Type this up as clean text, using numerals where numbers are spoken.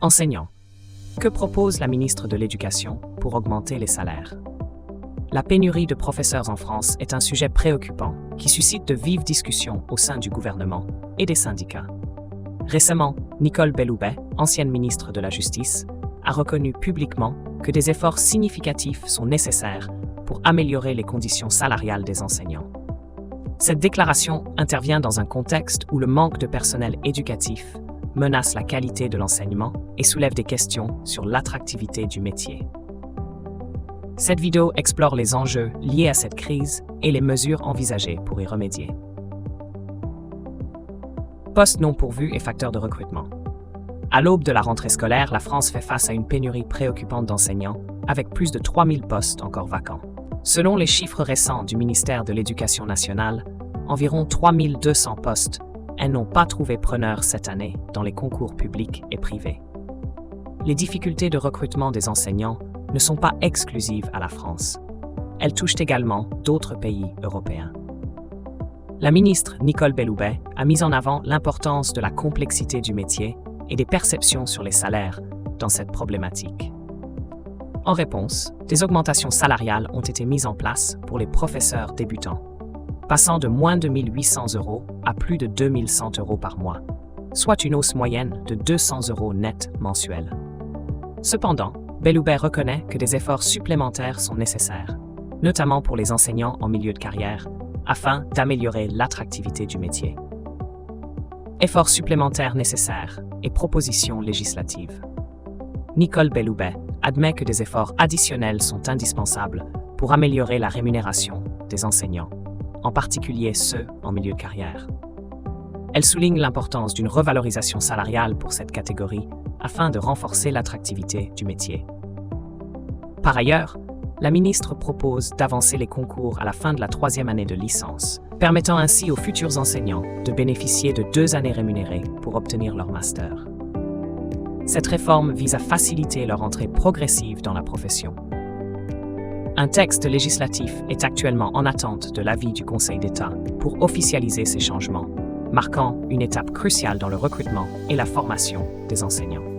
Enseignants. Que propose la ministre de l'Éducation pour augmenter les salaires? La pénurie de professeurs en France est un sujet préoccupant qui suscite de vives discussions au sein du gouvernement et des syndicats. Récemment, Nicole Belloubet, ancienne ministre de la Justice, a reconnu publiquement que des efforts significatifs sont nécessaires pour améliorer les conditions salariales des enseignants. Cette déclaration intervient dans un contexte où le manque de personnel éducatif menace la qualité de l'enseignement et soulève des questions sur l'attractivité du métier. Cette vidéo explore les enjeux liés à cette crise et les mesures envisagées pour y remédier. Postes non pourvus et facteurs de recrutement. À l'aube de la rentrée scolaire, la France fait face à une pénurie préoccupante d'enseignants, avec plus de 3000 postes encore vacants. Selon les chiffres récents du ministère de l'Éducation nationale, environ 3200 postes n'ont pas trouvé preneur cette année dans les concours publics et privés. Les difficultés de recrutement des enseignants ne sont pas exclusives à la France. Elles touchent également d'autres pays européens. La ministre Nicole Belloubet a mis en avant l'importance de la complexité du métier et des perceptions sur les salaires dans cette problématique. En réponse, des augmentations salariales ont été mises en place pour les professeurs débutants, passant de moins de 1 800 € à plus de 2 100 € par mois, soit une hausse moyenne de 200 € net mensuels. Cependant, Belloubet reconnaît que des efforts supplémentaires sont nécessaires, notamment pour les enseignants en milieu de carrière, afin d'améliorer l'attractivité du métier. Efforts supplémentaires nécessaires et propositions législatives. Nicole Belloubet admet que des efforts additionnels sont indispensables pour améliorer la rémunération des enseignants, en particulier ceux en milieu de carrière. Elle souligne l'importance d'une revalorisation salariale pour cette catégorie afin de renforcer l'attractivité du métier. Par ailleurs, la ministre propose d'avancer les concours à la fin de la 3e année de licence, permettant ainsi aux futurs enseignants de bénéficier de 2 années rémunérées pour obtenir leur master. Cette réforme vise à faciliter leur entrée progressive dans la profession. Un texte législatif est actuellement en attente de l'avis du Conseil d'État pour officialiser ces changements, marquant une étape cruciale dans le recrutement et la formation des enseignants.